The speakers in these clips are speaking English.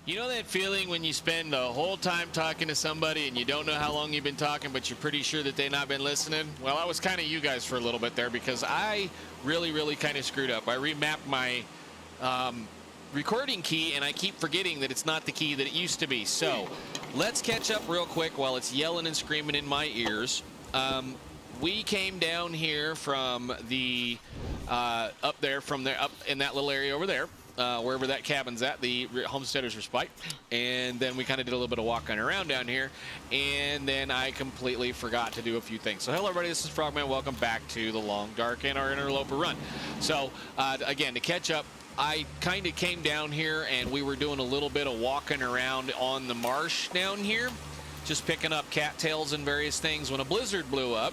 You know that feeling when you spend the whole time talking to somebody and you don't know how long you've been talking, but you're pretty sure that they've not been listening? Well, I was kind of you guys for a little bit there because I really kind of screwed up. I remapped my recording key, and I keep forgetting that it's not the key that it used to be. So let's catch up real quick while it's yelling and screaming in my ears. We came down here from the up in that little area over there. Wherever that cabin's at, the Homesteader's Respite. And then we kind of did a little bit of walking around down here. And then I completely forgot to do a few things. So hello, everybody. This is Frogman. Welcome back to the Long Dark and our Interloper run. So, again, to catch up, I kind of came down here and we were doing a little bit of walking around on the marsh down here. Just picking up cattails and various things when a blizzard blew up.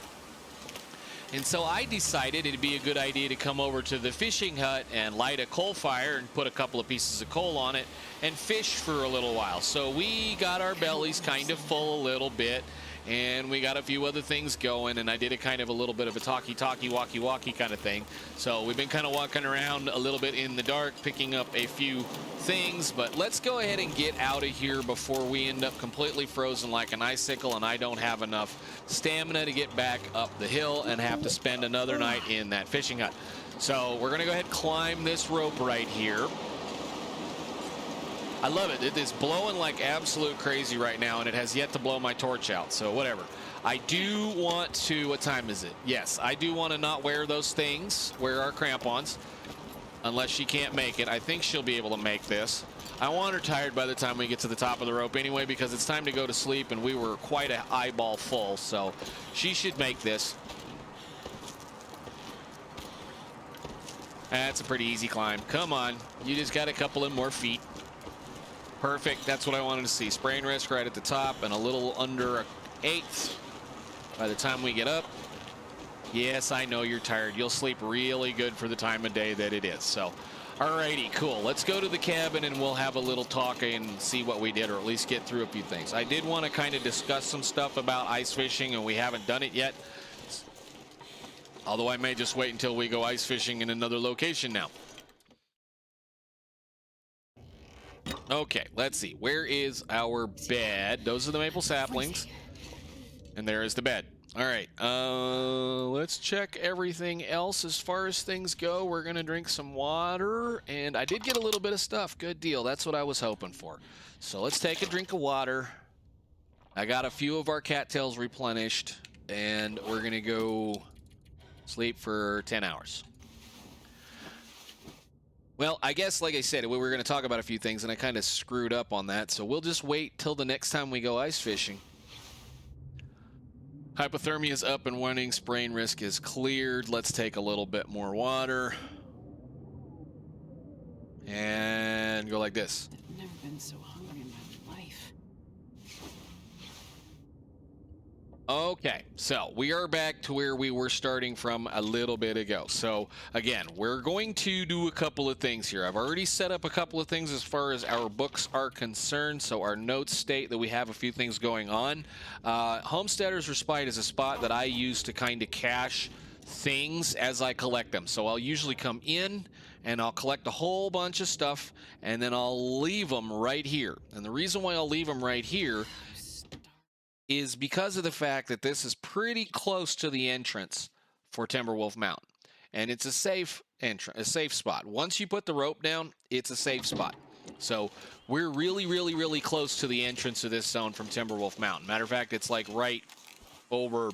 And so I decided it'd be a good idea to come over to the fishing hut and light a coal fire and put a couple of pieces of coal on it and fish for a little while. So we got our bellies kind of full a little bit, and we got a few other things going, and I did a kind of a little bit of a talkie-talkie, walkie-walkie kind of thing. So we've been kind of walking around a little bit in the dark, picking up a few things, but let's go ahead and get out of here before we end up completely frozen like an icicle and I don't have enough stamina to get back up the hill and have to spend another night in that fishing hut. So we're gonna go ahead and climb this rope right here. I love it. It is blowing like absolute crazy right now, and it has yet to blow my torch out, so whatever. I do want to, what time is it? Yes, I do want to not wear those things, wear our crampons, unless she can't make it. I think she'll be able to make this. I want her tired by the time we get to the top of the rope anyway, because it's time to go to sleep, and we were quite an eyeball full, so she should make this. That's a pretty easy climb. Come on, you just got a couple of more feet. Perfect. That's what I wanted to see. Sprain risk right at the top and a little under an eighth by the time we get up. Yes, I know you're tired. You'll sleep really good for the time of day that it is. So, alrighty, cool. Let's go to the cabin and we'll have a little talk and see what we did, or at least get through a few things. I did want to kind of discuss some stuff about ice fishing, and we haven't done it yet. Although I may just wait until we go ice fishing in another location now. Okay, let's see. Where is our bed? Those are the maple saplings. And there is the bed. All right, let's check everything else as far as things go. We're going to drink some water. And I did get a little bit of stuff. Good deal. That's what I was hoping for. So let's take a drink of water. I got a few of our cattails replenished. And we're going to go sleep for 10 hours. Well, I guess, like I said, we were going to talk about a few things, and I kind of screwed up on that, so we'll just wait till the next time we go ice fishing. Hypothermia is up and running. Sprain risk is cleared. Let's take a little bit more water. And go like this. I've never been so hungry in my life. Okay, so we are back to where we were starting from a little bit ago. So again, we're going to do a couple of things here. I've already set up a couple of things as far as our books are concerned. So our notes state that we have a few things going on. Homesteader's Respite is a spot that I use to kind of cache things as I collect them. So I'll usually come in and I'll collect a whole bunch of stuff, and then I'll leave them right here. And the reason why I'll leave them right here is because of the fact that this is pretty close to the entrance for Timberwolf Mountain. And it's a safe entrance, a safe spot. Once you put the rope down, it's a safe spot. So we're really close to the entrance of this zone from Timberwolf Mountain. Matter of fact, it's like right over,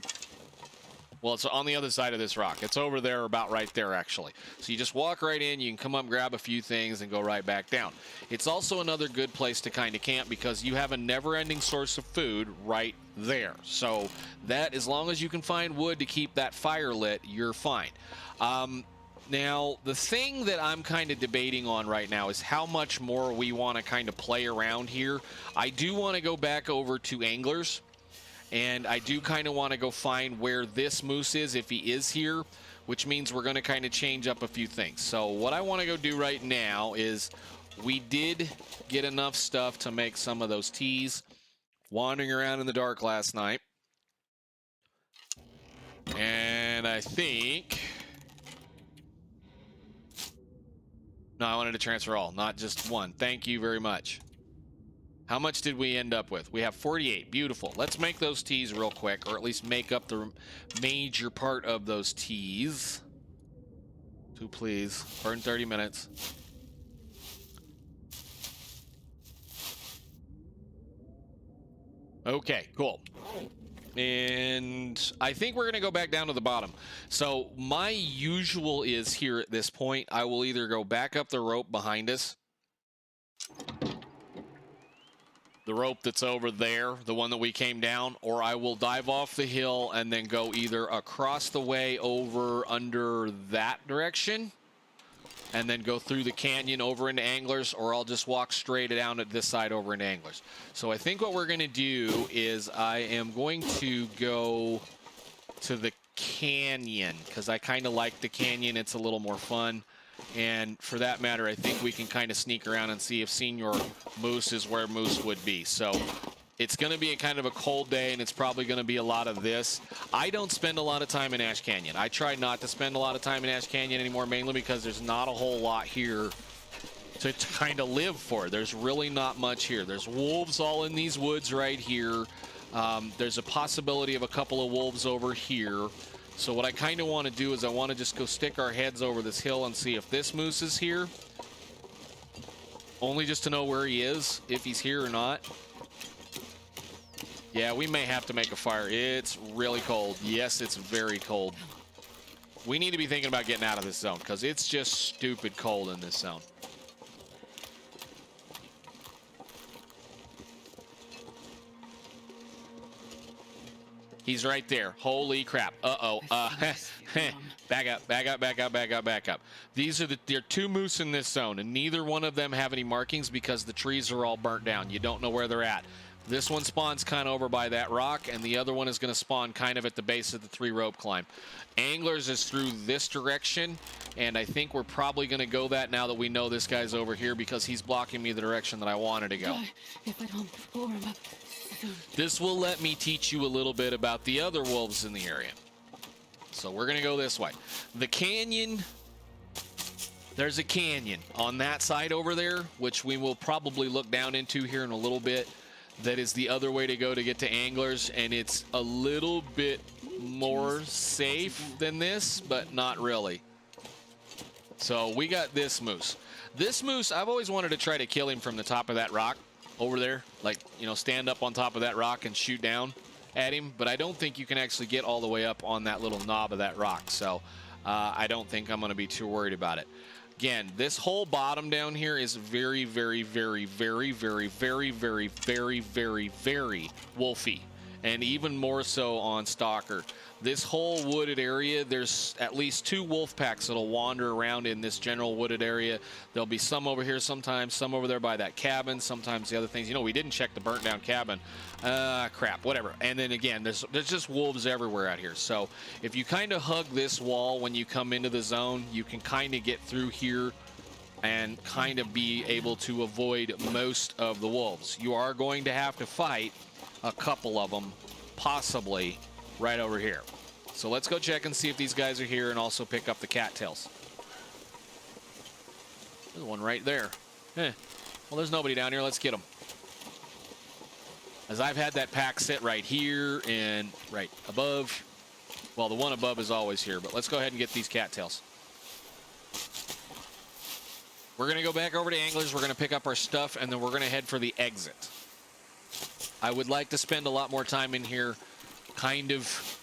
well, it's on the other side of this rock. It's over there, about right there, actually. So you just walk right in, you can come up, grab a few things, and go right back down. It's also another good place to kind of camp because you have a never-ending source of food right there. So that, as long as you can find wood to keep that fire lit, you're fine. Now, the thing that I'm kind of debating on right now is how much more we want to kind of play around here. I do want to go back over to Anglers. And I do kind of want to go find where this moose is, if he is here, which means we're going to kind of change up a few things. So what I want to go do right now is we did get enough stuff to make some of those teas wandering around in the dark last night. And I think... No, I wanted to transfer all, not just one. Thank you very much. How much did we end up with? We have 48. Beautiful. Let's make those teas real quick, or at least make up the major part of those teas. 2, please. Burn 30 minutes. Okay, cool. And I think we're going to go back down to the bottom. So my usual is here at this point, I will either go back up the rope behind us. The rope that's over there, the one that we came down, or I will dive off the hill and then go either across the way over under that direction and then go through the canyon over into Anglers, or I'll just walk straight down at this side over into Anglers. So I think what we're going to do is I am going to go to the canyon because I kind of like the canyon. It's a little more fun. And for that matter, I think we can kind of sneak around and see if Senior Moose is where Moose would be. So it's going to be a kind of a cold day, and it's probably going to be a lot of this. I don't spend a lot of time in Ash Canyon. I try not to spend a lot of time in Ash Canyon anymore, mainly because there's not a whole lot here to kind of live for. There's really not much here. There's wolves all in these woods right here. There's a possibility of a couple of wolves over here. So what I kind of want to do is I want to just go stick our heads over this hill and see if this moose is here. Only just to know where he is, if he's here or not. Yeah, we may have to make a fire. It's really cold. Yes, it's very cold. We need to be thinking about getting out of this zone because it's just stupid cold in this zone. He's right there. Holy crap. Uh-oh. Back up, back up, back up, back up, back up. There are 2 moose in this zone, and neither one of them have any markings because the trees are all burnt down. You don't know where they're at. This one spawns kind of over by that rock, and the other one is going to spawn kind of at the base of the 3-rope climb. Anglers is through this direction, and I think we're probably going to go that now that we know this guy's over here because he's blocking me the direction that I wanted to go. If I don't warm up soon. This will let me teach you a little bit about the other wolves in the area. So we're going to go this way. The canyon, there's a canyon on that side over there, which we will probably look down into here in a little bit. That is the other way to go to get to Anglers, and it's a little bit more safe than this, but not really. So we got this moose. This moose, I've always wanted to try to kill him from the top of that rock over there. Like, you know, stand up on top of that rock and shoot down at him. But I don't think you can actually get all the way up on that little knob of that rock. So I don't think I'm going to be too worried about it. Again, this whole bottom down here is very, very, very, very, very, very, very, very, very, very wolfy. And even more so on Stalker. This whole wooded area, there's at least 2 wolf packs that'll wander around in this general wooded area. There'll be some over here sometimes, some over there by that cabin, sometimes the other things. You know, we didn't check the burnt down cabin. Crap, whatever. And then again, there's just wolves everywhere out here. So if you kind of hug this wall when you come into the zone, you can kind of get through here and kind of be able to avoid most of the wolves. You are going to have to fight a couple of them, possibly right over here. So let's go check and see if these guys are here and also pick up the cattails. There's one right there. Well, there's nobody down here. Let's get them. As I've had that pack sit right here and right above. Well, the one above is always here, but let's go ahead and get these cattails. We're going to go back over to Anglers. We're going to pick up our stuff, and then we're going to head for the exit. I would like to spend a lot more time in here kind of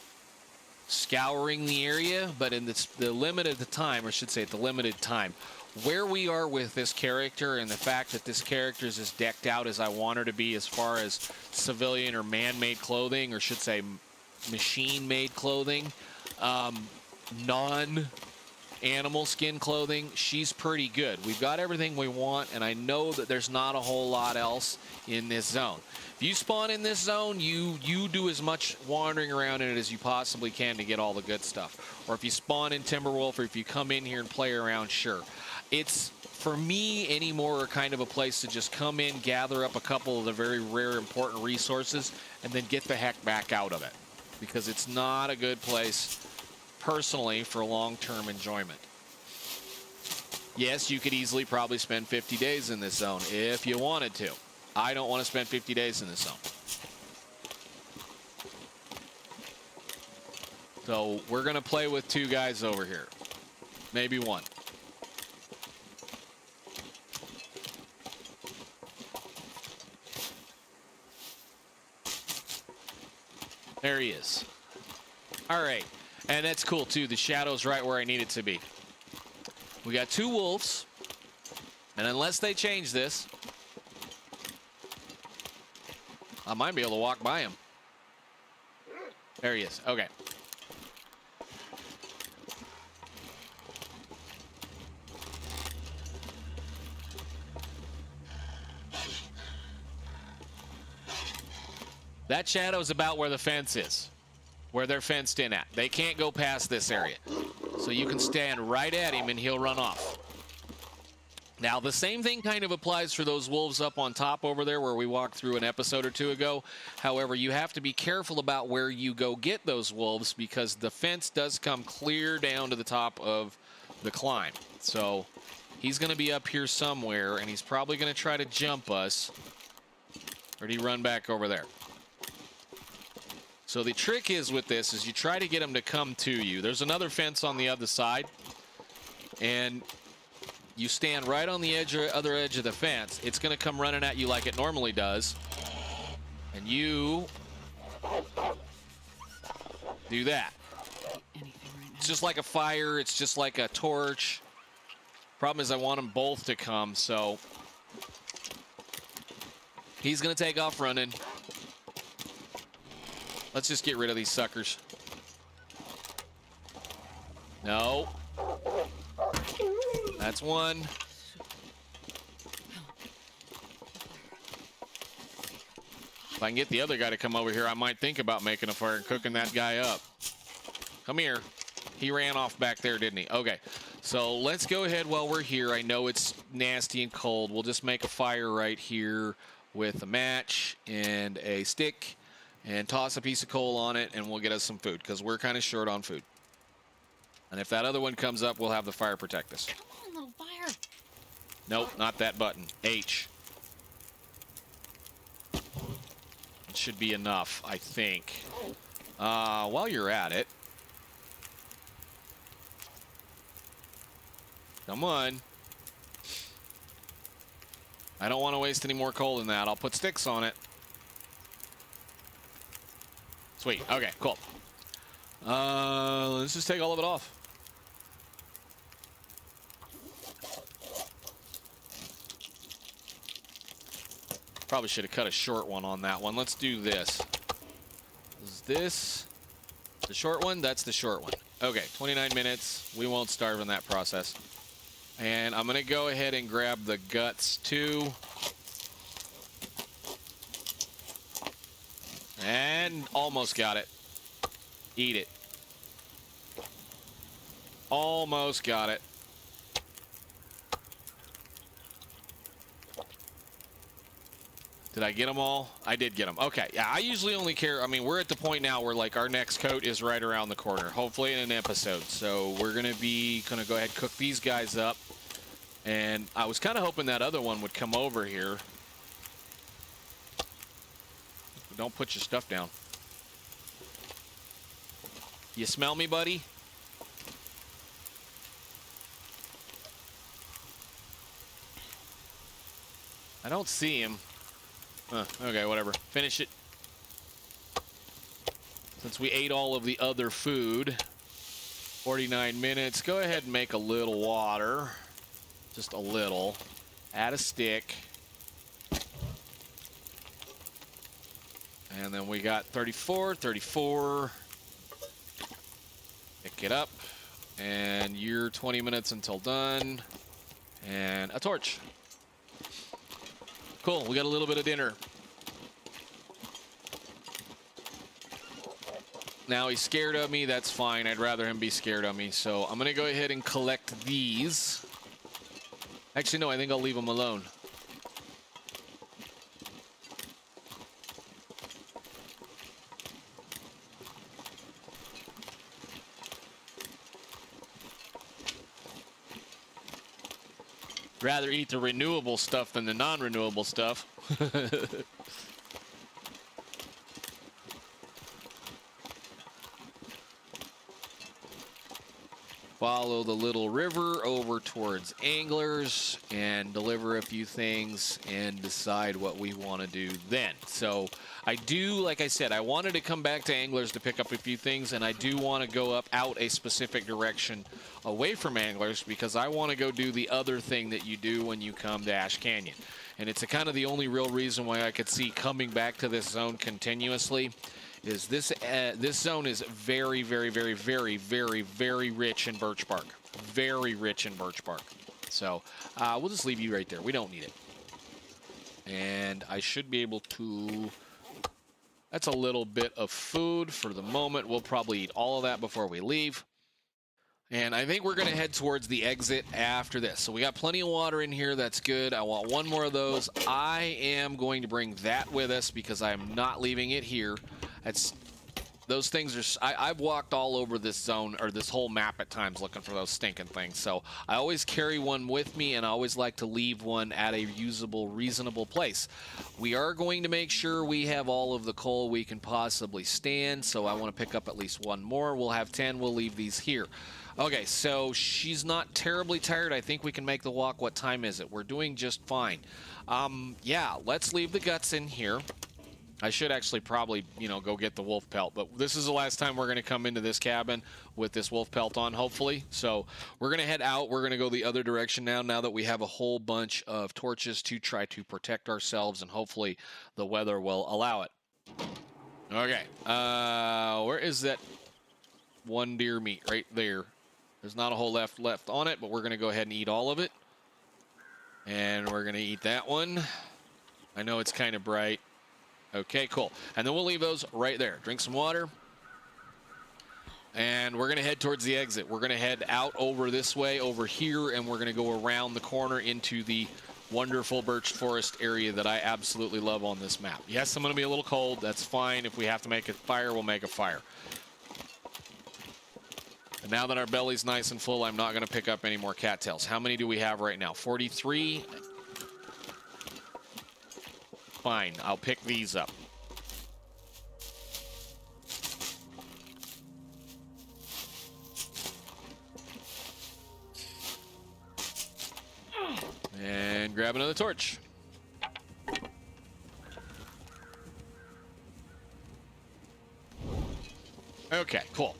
scouring the area, but in the limited time, or I should say the limited time, where we are with this character and the fact that this character is as decked out as I want her to be as far as civilian or man-made clothing, or should say machine-made clothing, non-animal skin clothing, she's pretty good. We've got everything we want, and I know that there's not a whole lot else in this zone. If you spawn in this zone, you do as much wandering around in it as you possibly can to get all the good stuff. Or if you spawn in Timberwolf, or if you come in here and play around, sure. It's, for me anymore, kind of a place to just come in, gather up a couple of the very rare important resources, and then get the heck back out of it. Because it's not a good place, personally, for long-term enjoyment. Yes, you could easily probably spend 50 days in this zone if you wanted to. I don't want to spend 50 days in this zone. So we're going to play with 2 guys over here. Maybe 1. There he is. All right. And that's cool, too. The shadow's right where I need it to be. We got 2 wolves. And unless they change this, I might be able to walk by him. There he is. Okay. That shadow's about where the fence is, where they're fenced in at. They can't go past this area. So you can stand right at him and he'll run off. Now, the same thing kind of applies for those wolves up on top over there where we walked through an episode or 2 ago. However, you have to be careful about where you go get those wolves because the fence does come clear down to the top of the climb. So he's going to be up here somewhere, and he's probably going to try to jump us. Or did he run back over there? So the trick is with this is you try to get him to come to you. There's another fence on the other side, and you stand right on the other edge of the fence. It's going to come running at you like it normally does, and you do that. It's just like a fire. It's just like a torch. Problem is I want them both to come, so he's going to take off running. Let's just get rid of these suckers. No. That's 1. If I can get the other guy to come over here, I might think about making a fire and cooking that guy up. Come here. He ran off back there, didn't he? Okay. So let's go ahead while we're here. I know it's nasty and cold. We'll just make a fire right here with a match and a stick. And toss a piece of coal on it, and we'll get us some food, because we're kind of short on food. And if that other one comes up, we'll have the fire protect us. Come on, little fire. Nope, not that button. H. It should be enough, I think. While you're at it. Come on. I don't want to waste any more coal than that. I'll put sticks on it. Sweet. Okay, cool. Let's just take all of it off. Probably should have cut a short one on that one. Let's do this. Is this the short one? That's the short one. Okay, 29 minutes. We won't starve in that process. And I'm going to go ahead and grab the guts too. And almost got it. Eat it. Almost got it. Did I get them all? I did get them. Okay. Yeah, I usually only care. I mean, we're at the point now where like our next coat is right around the corner, hopefully in an episode. So we're going to go ahead and cook these guys up. And I was kind of hoping that other one would come over here. Don't put your stuff down. You smell me, buddy? I don't see him. Okay, whatever. Finish it. Since we ate all of the other food, 49 minutes. Go ahead and make a little water. Just a little. Add a stick. And then we got 34. Pick it up. And you're 20 minutes until done. And a torch. Cool, we got a little bit of dinner. Now he's scared of me, that's fine. I'd rather him be scared of me. So I'm gonna go ahead and collect these. Actually, no, I think I'll leave them alone. Rather eat the renewable stuff than the non-renewable stuff. Follow the little river over towards anglers and deliver a few things and decide what we want to do then. So I do, like I said, I wanted to come back to anglers to pick up a few things, and I do want to go up out a specific direction away from anglers because I want to go do the other thing that you do when you come to Ash Canyon. And it's a kind of the only real reason why I could see coming back to this zone continuously. Is this zone is very, very, very, very, very, very rich in birch bark. Very rich in birch bark. So we'll just leave you right there. We don't need it. And I should be able to... That's a little bit of food for the moment. We'll probably eat all of that before we leave. And I think we're going to head towards the exit after this. So we got plenty of water in here. That's good. I want one more of those. I am going to bring that with us because I'm not leaving it here. Those things are... I've walked all over this zone, or this whole map at times, looking for those stinking things. So I always carry one with me, and I always like to leave one at a usable, reasonable place. We are going to make sure we have all of the coal we can possibly stand, so I want to pick up at least one more. We'll have 10. We'll leave these here. Okay, so she's not terribly tired. I think we can make the walk. What time is it? We're doing just fine. Yeah, let's leave the guts in here. I should actually probably, go get the wolf pelt, but this is the last time we're going to come into this cabin with this wolf pelt on, hopefully. So we're going to head out. We're going to go the other direction now that we have a whole bunch of torches to try to protect ourselves, and hopefully the weather will allow it. Okay, where is that one deer meat? Right there. There's not a whole left on it, but we're going to go ahead and eat all of it. And we're going to eat that one. I know it's kind of bright. Okay, cool. And then we'll leave those right there. Drink some water. And we're going to head towards the exit. We're going to head out over this way, over here, and we're going to go around the corner into the wonderful birch forest area that I absolutely love on this map. Yes, I'm going to be a little cold. That's fine. If we have to make a fire, we'll make a fire. And now that our belly's nice and full, I'm not going to pick up any more cattails. How many do we have right now? 43. Fine, I'll pick these up. And grab another torch. Okay, cool.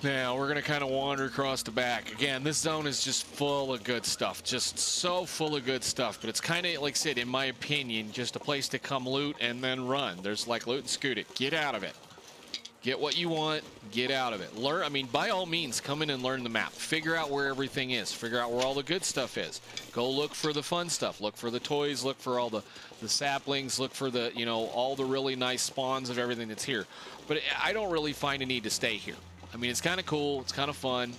Now, we're going to kind of wander across the back. Again, this zone is just full of good stuff. Just so full of good stuff. But it's kind of, like I said, in my opinion, just a place to come loot and then run. There's like loot and scoot it. Get out of it. Get what you want. Get out of it. Learn. I mean, by all means, come in and learn the map. Figure out where everything is. Figure out where all the good stuff is. Go look for the fun stuff. Look for the toys. Look for all the saplings. Look for the, all the really nice spawns of everything that's here. But I don't really find a need to stay here. I mean, it's kind of cool. It's kind of fun.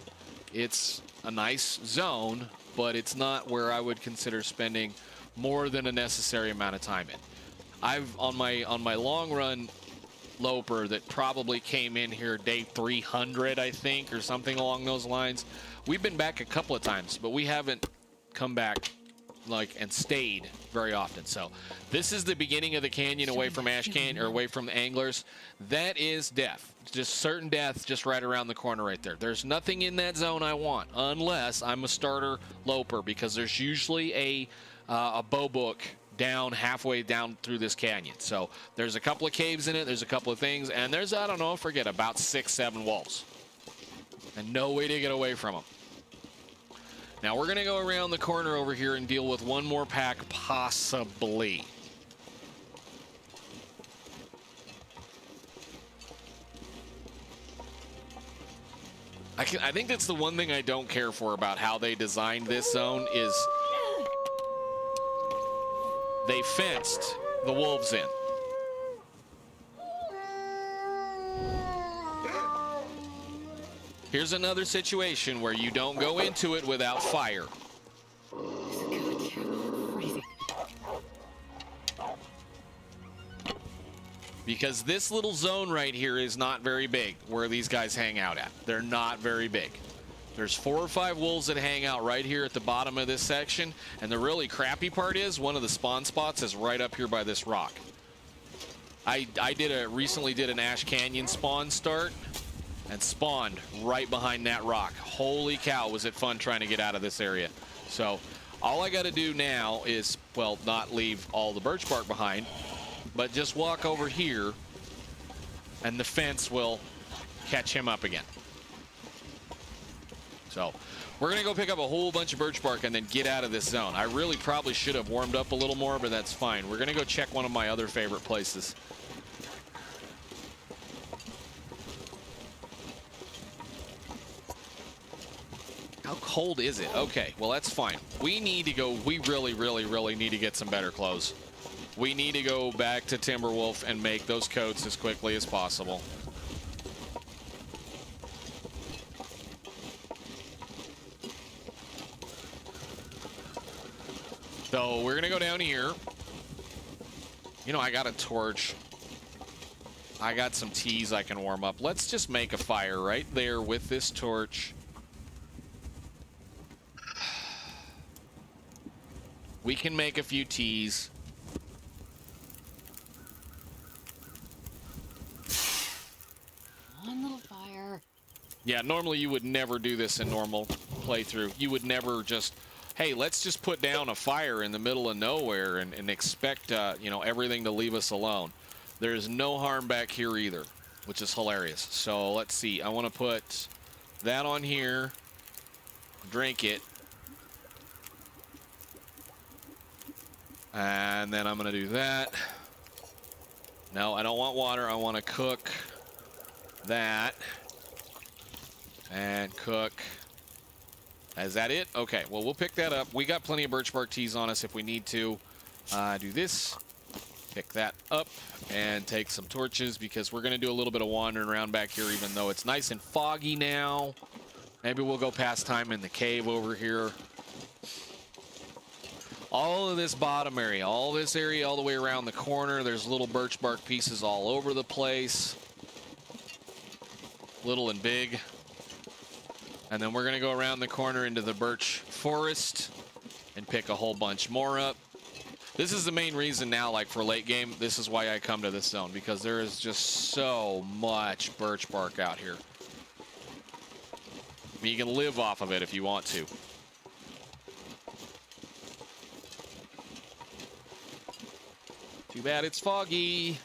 It's a nice zone, but it's not where I would consider spending more than a necessary amount of time in. I've on my long run loper that probably came in here day 300, I think, or something along those lines. We've been back a couple of times, but we haven't come back and stayed very often. So this is the beginning of the canyon away from Ash Canyon, or away from the anglers. That is death. Just certain death just right around the corner right there. There's nothing in that zone I want unless I'm a starter loper, because there's usually a bow book down halfway down through this canyon. So there's a couple of caves in it. There's a couple of things, and there's, I don't know, forget, about 6-7 wolves, and no way to get away from them. Now we're going to go around the corner over here and deal with one more pack, possibly. I think that's the one thing I don't care for about how they designed this zone is they fenced the wolves in. Here's another situation where you don't go into it without fire. Because this little zone right here is not very big where these guys hang out at. They're not very big. There's 4 or 5 wolves that hang out right here at the bottom of this section, and the really crappy part is one of the spawn spots is right up here by this rock. I recently did an Ash Canyon spawn start and spawned right behind that rock. Holy cow, was it fun trying to get out of this area. So all I got to do now is, well, not leave all the birch bark behind, but just walk over here and the fence will catch him up again. So we're going to go pick up a whole bunch of birch bark and then get out of this zone. I really probably should have warmed up a little more, but that's fine. We're going to go check one of my other favorite places. How cold is it? Okay, well, that's fine. We need to go. We really, really, really need to get some better clothes. We need to go back to Timberwolf and make those coats as quickly as possible. So we're going to go down here. You know, I got a torch. I got some teas I can warm up. Let's just make a fire right there with this torch. We can make a few teas. One little fire. Yeah, normally you would never do this in normal playthrough. You would never just... Hey, let's just put down a fire in the middle of nowhere and expect, you know, everything to leave us alone. There's no harm back here either, which is hilarious. So let's see. I want to put that on here. Drink it. And then I'm going to do that. No, I don't want water. I want to cook that. And cook... Is that it? Okay, well, we'll pick that up. We got plenty of birch bark teas on us if we need to. Do this, pick that up, and take some torches because we're going to do a little bit of wandering around back here even though it's nice and foggy now. Maybe we'll go pass time in the cave over here. All of this bottom area, all this area all the way around the corner, there's little birch bark pieces all over the place. Little and big. And then we're going to go around the corner into the birch forest and pick a whole bunch more up. This is the main reason now, like for late game, this is why I come to this zone, because there is just so much birch bark out here. I mean, you can live off of it if you want to. Too bad it's foggy.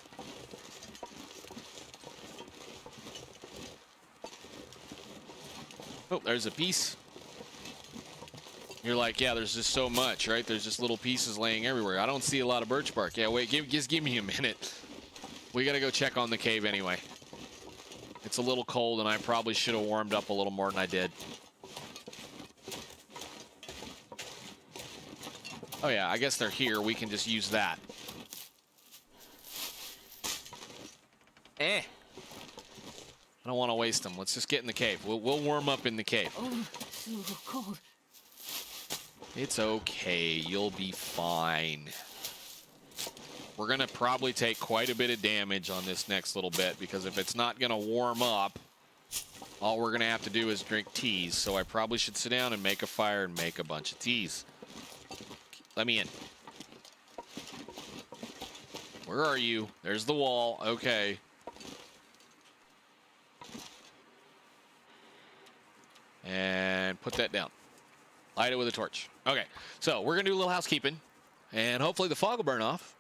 Oh, there's a piece. You're like, yeah, there's just so much, right? There's just little pieces laying everywhere. I don't see a lot of birch bark. Yeah, wait, just give me a minute. We got to go check on the cave anyway. It's a little cold, and I probably should have warmed up a little more than I did. Oh, yeah, I guess they're here. We can just use that. I don't want to waste them. Let's just get in the cave. We'll warm up in the cave. Oh, it's a little cold. It's okay. You'll be fine. We're going to probably take quite a bit of damage on this next little bit because if it's not going to warm up, all we're going to have to do is drink teas. So I probably should sit down and make a fire and make a bunch of teas. Let me in. Where are you? There's the wall. Okay. And put that down. Light it with a torch. Okay, so we're going to do a little housekeeping. And hopefully the fog will burn off.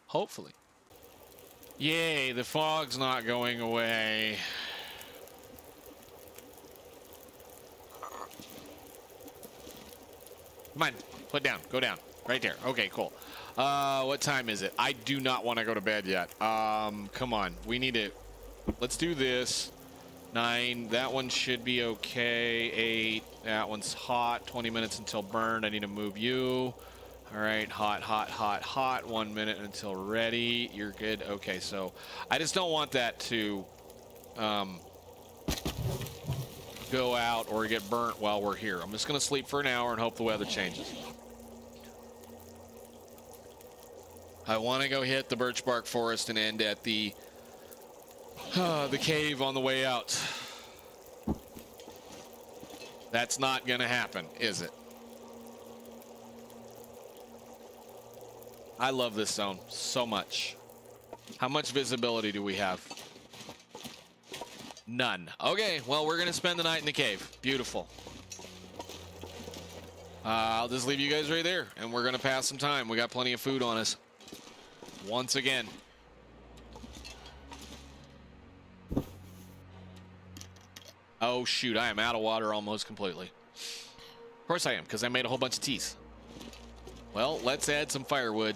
Hopefully. Yay, the fog's not going away. Come on, put down. Go down. Right there. Okay, cool. What time is it? I do not want to go to bed yet. Come on. We need to... Let's do this. 9, that one should be okay. 8, that one's hot. 20 minutes until burned. I need to move you. All right, hot, hot, hot, hot. 1 minute until ready. You're good. Okay, so I just don't want that to go out or get burnt while we're here. I'm just going to sleep for an hour and hope the weather changes. I want to go hit the birch bark forest and end at the cave on the way out. That's not gonna happen, is it? I love this zone so much. How much visibility do we have? None. Okay, well, we're gonna spend the night in the cave. Beautiful. I'll just leave you guys right there, and we're gonna pass some time. We got plenty of food on us. Once again. Oh, shoot, I am out of water almost completely. Of course I am, because I made a whole bunch of teas. Well, let's add some firewood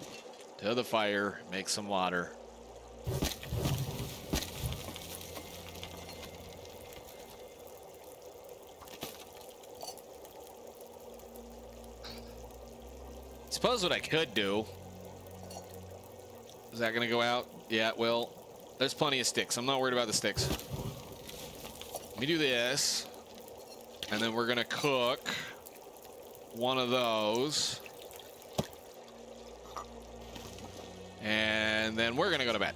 to the fire, make some water. Suppose what I could do. Is that going to go out? Yeah, well, there's plenty of sticks. I'm not worried about the sticks. Let me do this. And then we're going to cook one of those. And then we're going to go to bed.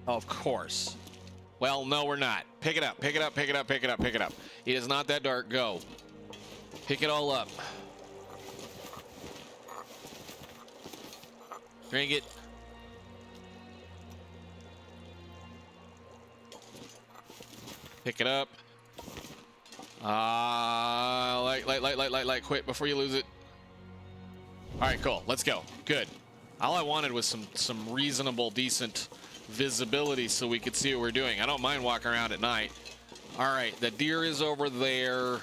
Of course. Well, no, we're not. Pick it up, pick it up, pick it up, pick it up, pick it up. It is not that dark. Go. Pick it all up. Drink it. Pick it up. Light, quit before you lose it. All right, cool. Let's go. Good. All I wanted was some reasonable, decent visibility so we could see what we're doing. I don't mind walking around at night. All right, the deer is over there.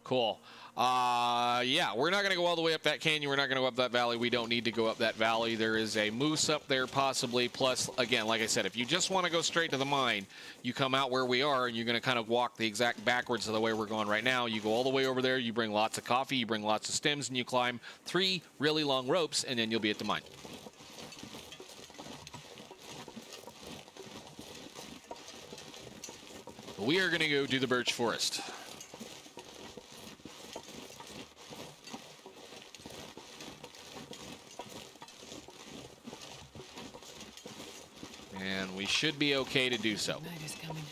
Cool. Yeah, we're not going to go all the way up that canyon. We're not going to go up that valley. We don't need to go up that valley. There is a moose up there possibly. Plus, again, like I said, if you just want to go straight to the mine, you come out where we are and you're going to kind of walk the exact backwards of the way we're going right now. You go all the way over there. You bring lots of coffee. You bring lots of stems and you climb 3 really long ropes and then you'll be at the mine. We are going to go do the birch forest. And we should be okay to do so. Night is coming.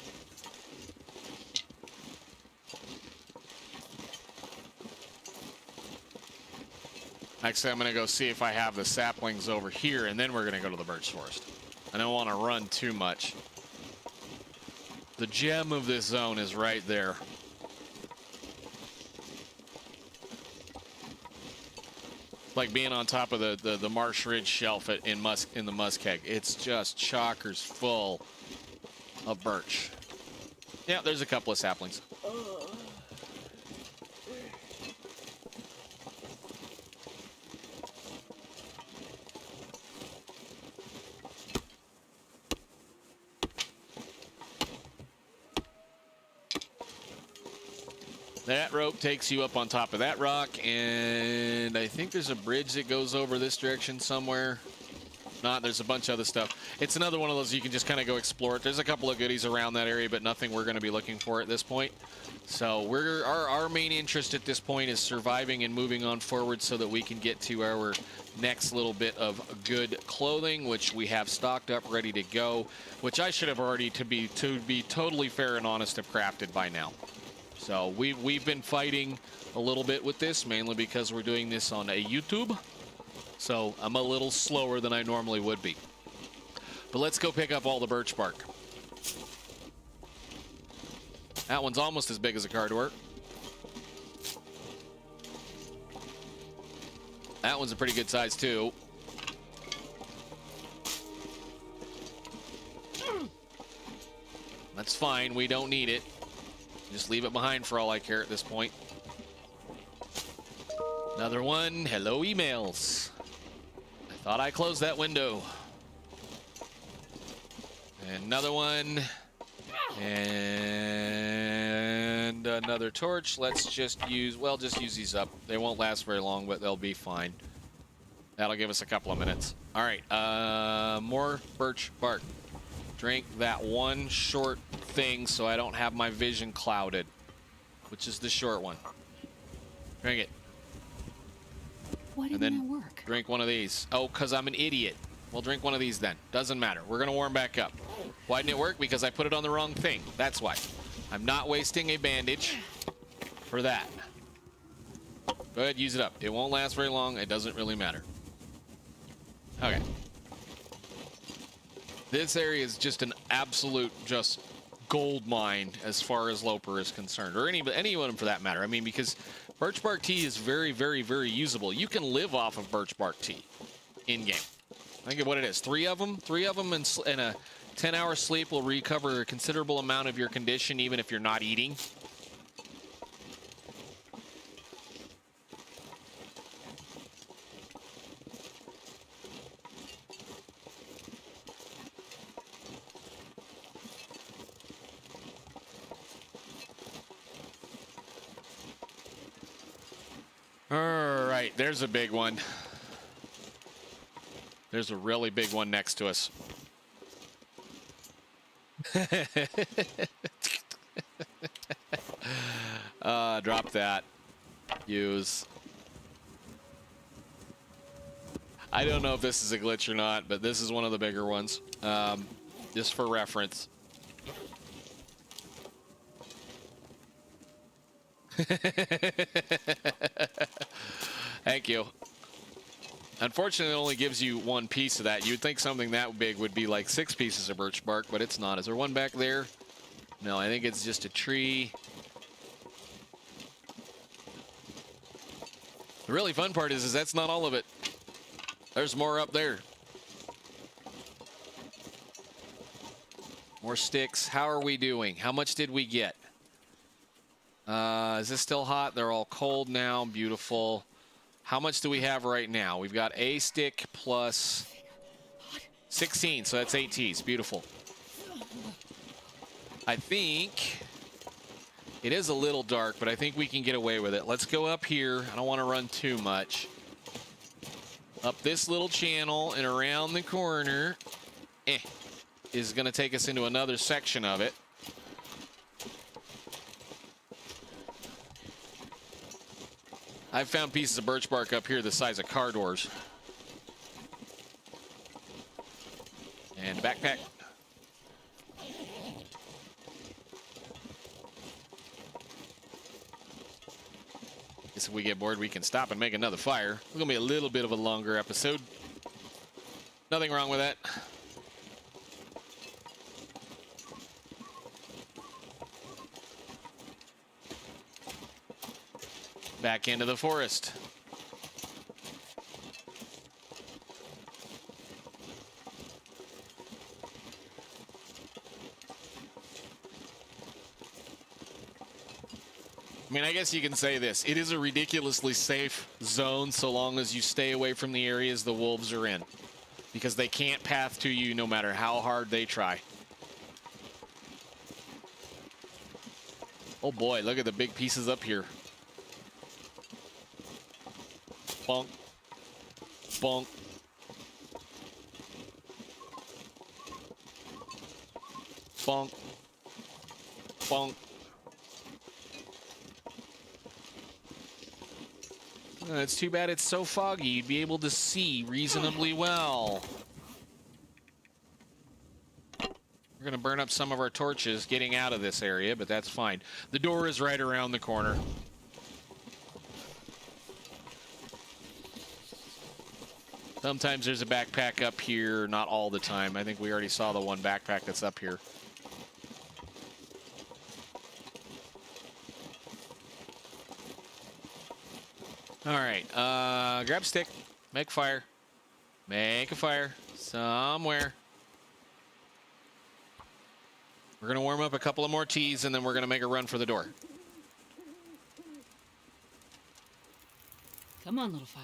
Actually, I'm going to go see if I have the saplings over here, and then we're going to go to the birch forest. I don't want to run too much. The gem of this zone is right there. Like being on top of the Marsh Ridge shelf in the Muskeg. It's just chockers full of birch. Yeah, there's a couple of saplings. That rope takes you up on top of that rock, and I think there's a bridge that goes over this direction somewhere. Not, there's a bunch of other stuff. It's another one of those you can just kind of go explore it. There's a couple of goodies around that area, but nothing we're going to be looking for at this point. So our main interest at this point is surviving and moving on forward so that we can get to our next little bit of good clothing, which we have stocked up, ready to go, which I should have already, to be totally fair and honest, have crafted by now. So we've been fighting a little bit with this, mainly because we're doing this on a YouTube. So I'm a little slower than I normally would be. But let's go pick up all the birch bark. That one's almost as big as a cardwork. That one's a pretty good size too. That's fine, we don't need it. Just leave it behind for all I care at this point. Another one. Hello, emails. I thought I closed that window. Another one. And another torch. Let's just use, well, just use these up. They won't last very long, but they'll be fine. That'll give us a couple of minutes. All right, more birch bark. Drink that one short thing so I don't have my vision clouded, which is the short one. Drink it. Why And didn't then that work? drink one of these. Oh, because I'm an idiot. We'll drink one of these then. Doesn't matter. We're going to warm back up. Why didn't it work? Because I put it on the wrong thing. That's why. I'm not wasting a bandage for that. Go ahead, use it up. It won't last very long. It doesn't really matter. Okay. This area is just an absolute just gold mine as far as Loper is concerned, or anyone for that matter. I mean, because birch bark tea is very, very, very usable. You can live off of birch bark tea in-game. Think of what it is. 3 of them. 3 of them in a 10-hour sleep will recover a considerable amount of your condition, even if you're not eating. All right, there's a big one. There's a really big one next to us. Drop that. Use. I don't know if this is a glitch or not, but this is one of the bigger ones. Just for reference. Thank you. Unfortunately, it only gives you 1 piece of that. You'd think something that big would be like 6 pieces of birch bark, but it's not. Is there one back there? No, I think it's just a tree. The really fun part is that's not all of it. There's more up there. More sticks. How are we doing? How much did we get? Is this still hot? They're all cold now. Beautiful. How much do we have right now? We've got a stick plus 16, so that's 8 teas. Beautiful. I think it is a little dark, but I think we can get away with it. Let's go up here. I don't want to run too much. Up this little channel and around the corner is going to take us into another section of it. I've found pieces of birch bark up here the size of car doors. And backpack. Guess if we get bored, we can stop and make another fire. It's going to be a little bit of a longer episode. Nothing wrong with that. Back into the forest. I mean, I guess you can say this. It is a ridiculously safe zone so long as you stay away from the areas the wolves are in, because they can't path to you no matter how hard they try. Oh boy, look at the big pieces up here. Bonk. Bonk. Bonk. Bonk. It's too bad it's so foggy. You'd be able to see reasonably well. We're going to burn up some of our torches getting out of this area, but that's fine. The door is right around the corner. Sometimes there's a backpack up here, not all the time. I think we already saw the one backpack that's up here. All right, grab a stick, make fire, make a fire somewhere. We're gonna warm up a couple of more teas and then we're gonna make a run for the door. Come on, little fire.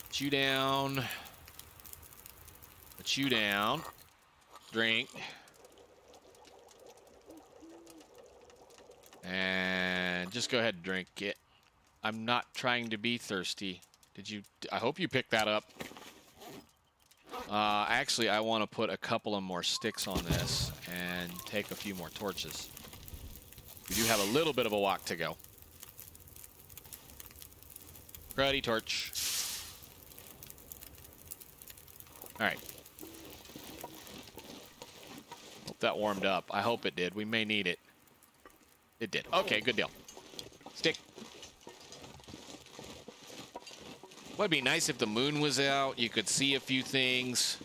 Put you down. Put you down. Drink. And just go ahead and drink it. I'm not trying to be thirsty. Did you? I hope you picked that up. Actually, I want to put a couple of more sticks on this and take a few more torches. We do have a little bit of a walk to go. Cruddy torch. All right. Hope that warmed up. I hope it did. We may need it. It did. Okay, good deal. Stick. Would be nice if the moon was out. You could see a few things.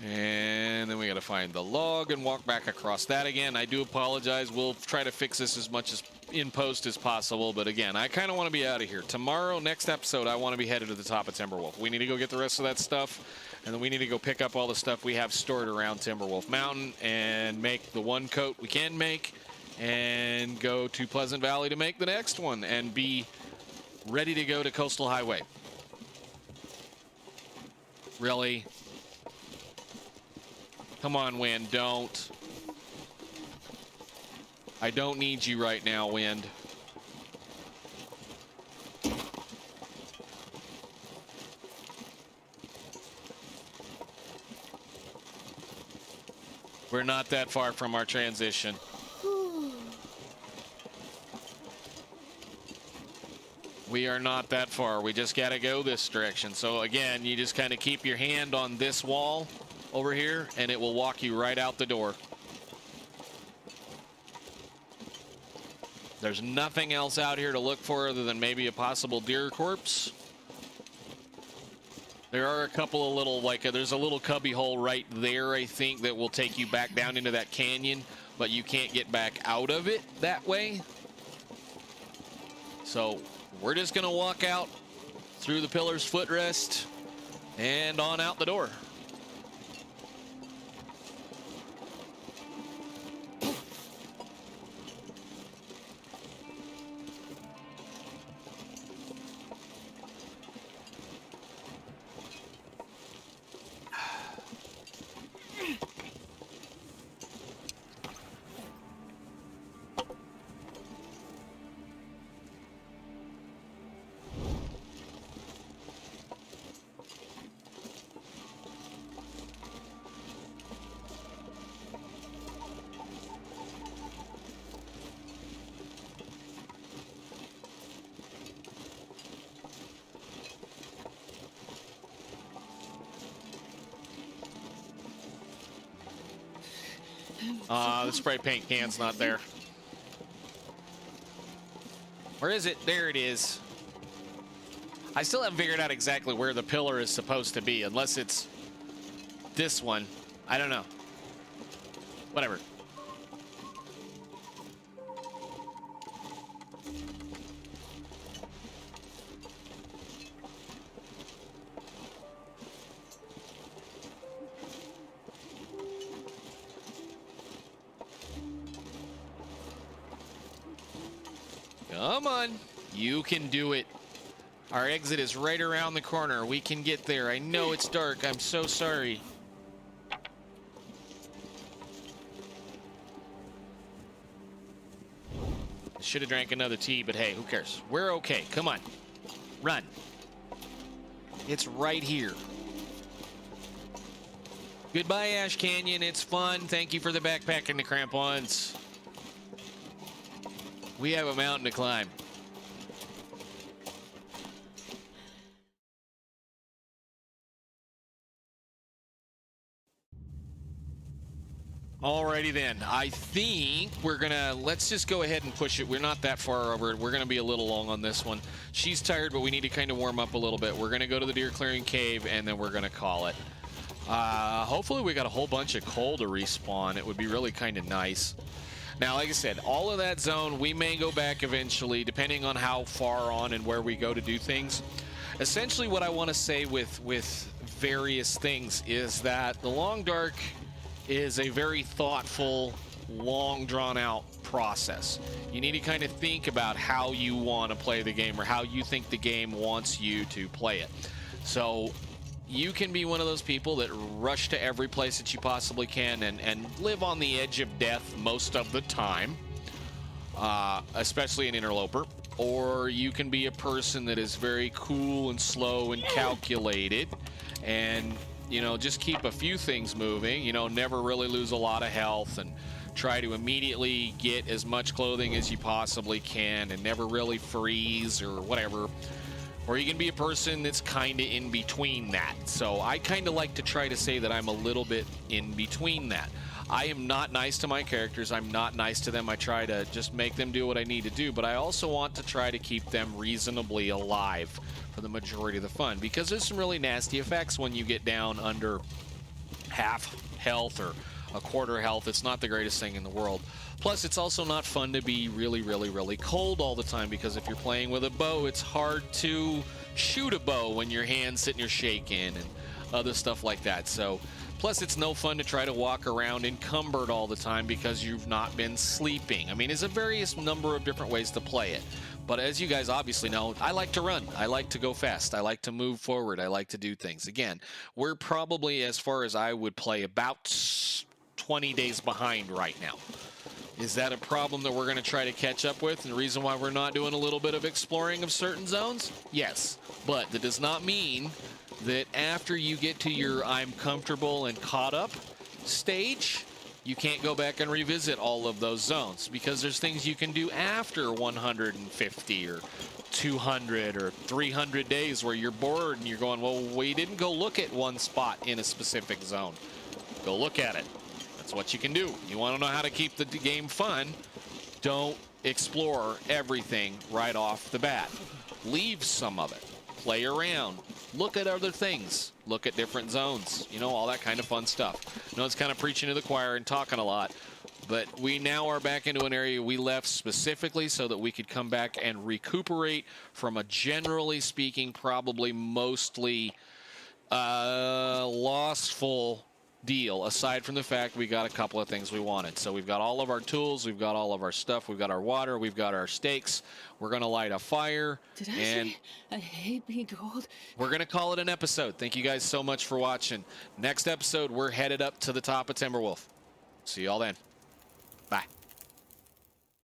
And then we got to find the log and walk back across that again. I do apologize. We'll try to fix this as much as in post as possible. But again, I kind of want to be out of here. Tomorrow, next episode, I want to be headed to the top of Timberwolf. We need to go get the rest of that stuff. And then we need to go pick up all the stuff we have stored around Timberwolf Mountain and make the one coat we can make and go to Pleasant Valley to make the next one and be ready to go to Coastal Highway. Really? Come on, wind, don't. I don't need you right now, wind. We're not that far from our transition. We are not that far. We just got to go this direction. So again, you just kind of keep your hand on this wall over here, and it will walk you right out the door. There's nothing else out here to look for other than maybe a possible deer corpse. There are a couple of little, there's a little cubby hole right there, I think, that will take you back down into that canyon, but you can't get back out of it that way. So we're just going to walk out through the pillar's footrest and on out the door. The spray paint can's not there. Where is it? There it is. I still haven't figured out exactly where the pillar is supposed to be, unless it's this one. I don't know. Whatever. Come on. You can do it. Our exit is right around the corner. We can get there. I know it's dark. I'm so sorry. Should have drank another tea, but hey, who cares? We're okay. Come on. Run. It's right here. Goodbye, Ash Canyon. It's fun. Thank you for the backpack and the crampons. We have a mountain to climb. Alrighty then. I think we're gonna, let's just go ahead and push it. We're not that far over. We're gonna be a little long on this one. She's tired, but we need to kind of warm up a little bit. We're gonna go to the deer clearing cave and then we're gonna call it. Hopefully we got a whole bunch of coal to respawn. It would be really kind of nice. Now, like I said, all of that zone, we may go back eventually, depending on how far on and where we go to do things. Essentially, what I want to say with various things is that the Long Dark is a very thoughtful, long, drawn-out process. You need to kind of think about how you want to play the game or how you think the game wants you to play it. So you can be one of those people that rush to every place that you possibly can and live on the edge of death most of the time, especially an interloper. Or you can be a person that is very cool and slow and calculated and, you know, just keep a few things moving, you know, never really lose a lot of health and try to immediately get as much clothing as you possibly can and never really freeze or whatever. Or you can be a person that's kind of in between that. So I kind of like to try to say that I'm a little bit in between that. I am not nice to my characters. I'm not nice to them. I try to just make them do what I need to do, but I also want to try to keep them reasonably alive for the majority of the fun, because there's some really nasty effects when you get down under half health or a quarter health. It's not the greatest thing in the world. Plus, it's also not fun to be really cold all the time, because if you're playing with a bow, it's hard to shoot a bow when your hand's sitting there shaking and other stuff like that. So plus, it's no fun to try to walk around encumbered all the time because you've not been sleeping. I mean, there's a various number of different ways to play it. But as you guys obviously know, I like to run. I like to go fast. I like to move forward. I like to do things. Again, we're probably, as far as I would play, about 20 days behind right now. Is that a problem that we're going to try to catch up with? And the reason why we're not doing a little bit of exploring of certain zones? Yes. But that does not mean that after you get to your I'm comfortable and caught up stage, you can't go back and revisit all of those zones, because there's things you can do after 150 or 200 or 300 days where you're bored and you're going, well, we didn't go look at one spot in a specific zone. Go look at it. That's what you can do. You want to know how to keep the game fun? Don't explore everything right off the bat. Leave some of it. Play around. Look at other things. Look at different zones. You know, all that kind of fun stuff. I know it's kind of preaching to the choir and talking a lot, but we now are back into an area we left specifically so that we could come back and recuperate from a, generally speaking, probably mostly lossful deal, aside from the fact we got a couple of things we wanted. So we've got all of our tools, we've got all of our stuff, we've got our water, we've got our steaks. We're going to light a fire. Did I and say I hate being cold? we're going to call it an episode. Thank you guys so much for watching. Next episode, we're headed up to the top of Timberwolf. See y'all then.